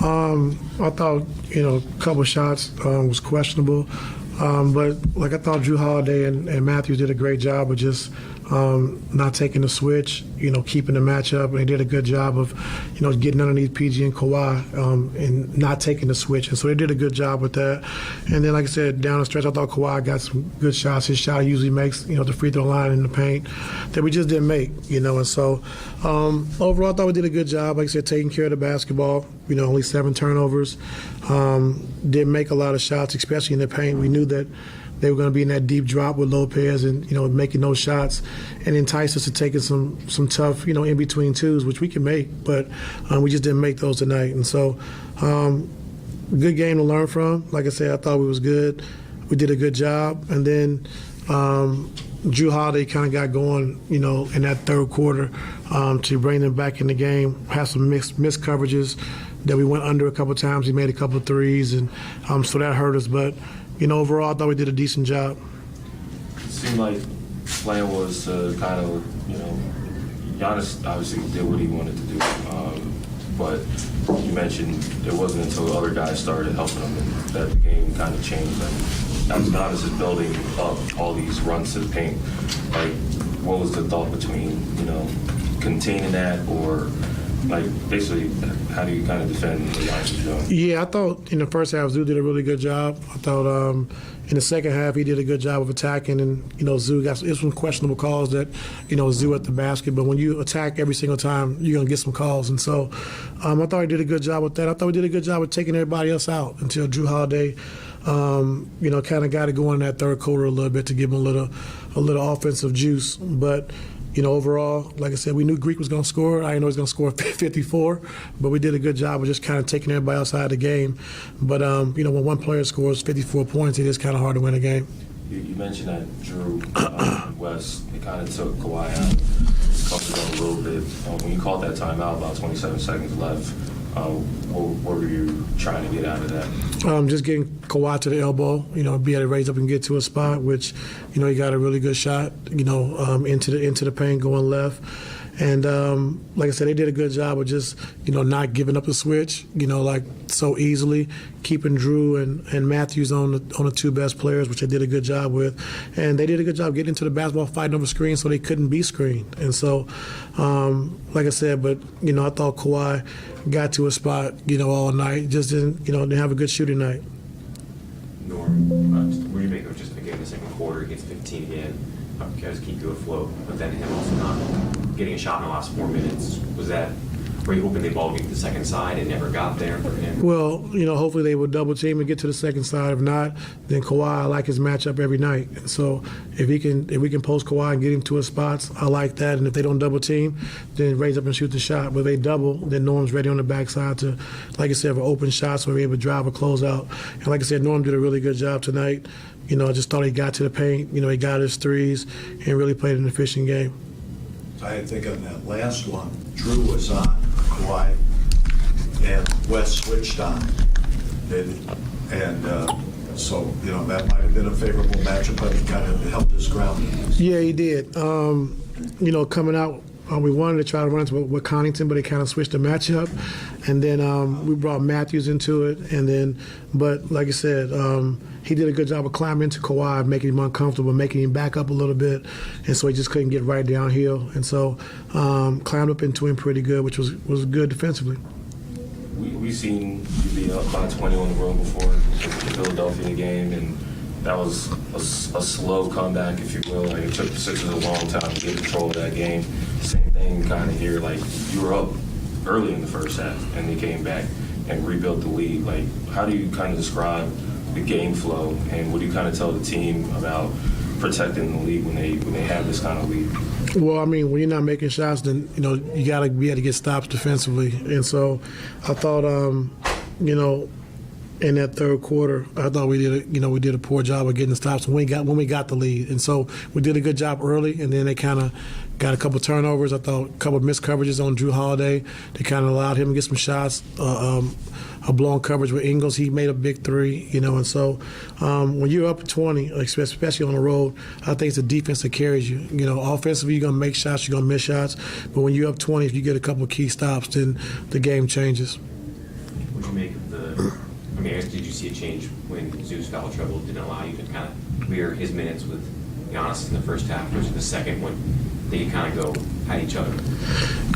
I thought, a couple shots was questionable. But I thought Drew Holiday and Matthews did a great job of just not taking the switch, keeping the matchup. And they did a good job of, getting underneath PG and Kawhi and not taking the switch. And so they did a good job with that. And then, like I said, down the stretch, I thought Kawhi got some good shots. His shot he usually makes, the free throw line in the paint that we just didn't make, And so overall, I thought we did a good job, like I said, taking care of the basketball. Only 7 turnovers. Didn't make a lot of shots, especially in the paint. We knew that they were going to be in that deep drop with Lopez and, making those shots and entice us to taking some tough, in between twos, which we can make, but we just didn't make those tonight. And so good game to learn from. Like I said, I thought we was good. We did a good job. And then Drew Holiday kind of got going, in that third quarter to bring them back in the game, have some missed coverages that we went under a couple of times. He made a couple of threes, and so that hurt us. But, overall, I thought we did a decent job. It seemed like plan was kind of, Giannis obviously did what he wanted to do. But you mentioned it wasn't until other guys started helping him that the game kind of changed. As Giannis is building up all these runs to the paint, what was the thought between, containing that or basically, how do you kind of defend what Giannis is doing? Yeah, I thought in the first half, Zoo did a really good job. I thought in the second half, he did a good job of attacking. And, Zoo got some questionable calls that, Zoo at the basket. But when you attack every single time, you're going to get some calls. And so I thought he did a good job with that. I thought we did a good job of taking everybody else out until Drew Holiday, kind of got it going in that third quarter a little bit to give him a little offensive juice. But overall, like I said, we knew Greek was going to score. I didn't know he was going to score 54, but we did a good job of just kind of taking everybody else out of the game. But, when one player scores 54 points, it is kind of hard to win a game. You mentioned that Drew West, it kind of took Kawhi out, comfort zone a little bit. When you called that timeout, about 27 seconds left, what were you trying to get out of that? Just getting Kawhi to the elbow, be able to raise up and get to a spot, which, he got a really good shot, into the paint going left. And like I said, they did a good job of just, not giving up the switch, so easily, keeping Drew and Matthews on the 2 best players, which they did a good job with. And they did a good job getting into the basketball, fighting over screens so they couldn't be screened. And so, like I said, but, I thought Kawhi got to a spot, all night, just didn't have a good shooting night. Norm, what do you make of just again the second quarter against 15 again? Guys keep you afloat, but then him also not getting a shot in the last 4 minutes. Was that, were you hoping the ball would get to the second side and never got there for him? Well, hopefully they would double team and get to the second side. If not, then Kawhi, I like his matchup every night. And so if we can post Kawhi and get him to his spots, I like that. And if they don't double team, then raise up and shoot the shot. But if they double, then Norm's ready on the backside to, like I said, for open shots so we're able to drive a closeout. And like I said, Norm did a really good job tonight. I just thought he got to the paint. He got his threes and really played an efficient game. I think on that last one, Drew was on Kawhi and West switched on. So, that might have been a favorable matchup, but he kind of held his ground. Yeah, he did. Coming out, we wanted to try to run into with Connaughton, but they kind of switched the matchup. And then we brought Matthews into it. And then, but like I said, he did a good job of climbing into Kawhi, making him uncomfortable, making him back up a little bit. And so he just couldn't get right downhill. And so climbed up into him pretty good, which was good defensively. We've seen you be up by 20 on the road before in the Philadelphia game, and that was a slow comeback, if you will. It took the Sixers a long time to get control of that game. Same thing kind of here. You were up early in the first half, and they came back and rebuilt the lead. How do you kind of describe the game flow, and what do you kind of tell the team about protecting the lead when they have this kind of lead? Well, when you're not making shots, then you got to be able to get stops defensively. And so I thought, in that third quarter, I thought we did a poor job of getting the stops when we got the lead. And so we did a good job early, and then they kind of got a couple turnovers. I thought a couple of missed coverages on Drew Holiday. They kind of allowed him to get some shots. A blown coverage with Ingles, he made a big three, and so when you're up 20, especially on the road, I think it's the defense that carries you. Offensively, you're going to make shots, you're going to miss shots, but when you're up 20, if you get a couple of key stops, then the game changes. Would you make of the? I mean, I guess did you see a change when Zoo's foul trouble didn't allow you to kind of mirror his minutes with Giannis in the first half versus the second when they kind of go at each other?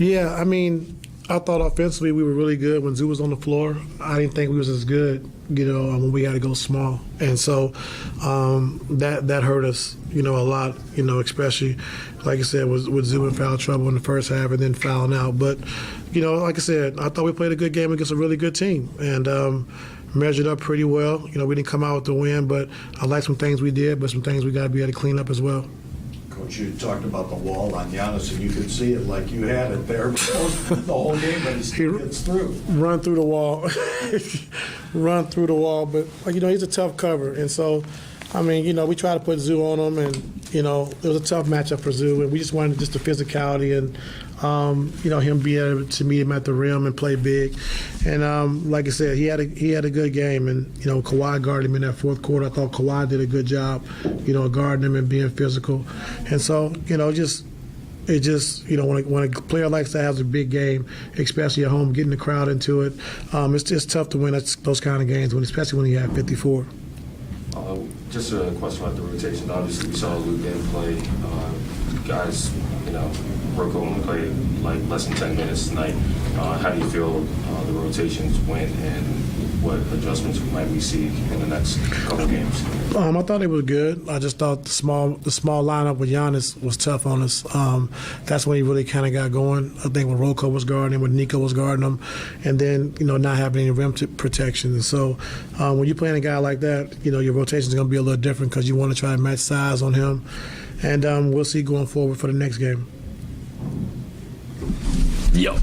Yeah, I mean, I thought offensively we were really good when Zoo was on the floor. I didn't think we was as good, when we had to go small, and so that hurt us, a lot, especially like I said with Zoo in foul trouble in the first half and then fouling out. But like I said, I thought we played a good game against a really good team and measured up pretty well. We didn't come out with the win, but I like some things we did, but some things we got to be able to clean up as well. Coach, you talked about the wall on Giannis, and you could see it like you had it there the whole game, but he still gets through. Run through the wall. Run through the wall. But, he's a tough cover. And so, we try to put Zoo on him, and, it was a tough matchup for Zoo, and we just wanted just the physicality and, him being able to meet him at the rim and play big. And like I said, he had a good game, and Kawhi guarded him in that fourth quarter. I thought Kawhi did a good job, guarding him and being physical. And so, when a player likes to have a big game, especially at home, getting the crowd into it, it's just tough to win those kind of games, especially when you have 54. Just a question about the rotation. Obviously, we saw Luke didn't play. Guys, Rocco only played like less than 10 minutes tonight. How do you feel the rotations went, and what adjustments might we see in the next couple games? I thought it was good. I just thought the small lineup with Giannis was tough on us. That's when he really kind of got going. I think when Rocco was guarding him, when Nico was guarding him, and then not having any rim protection. And so when you're playing a guy like that, your rotation is going to be a little different because you want to try to match size on him. And we'll see going forward for the next game. Yo.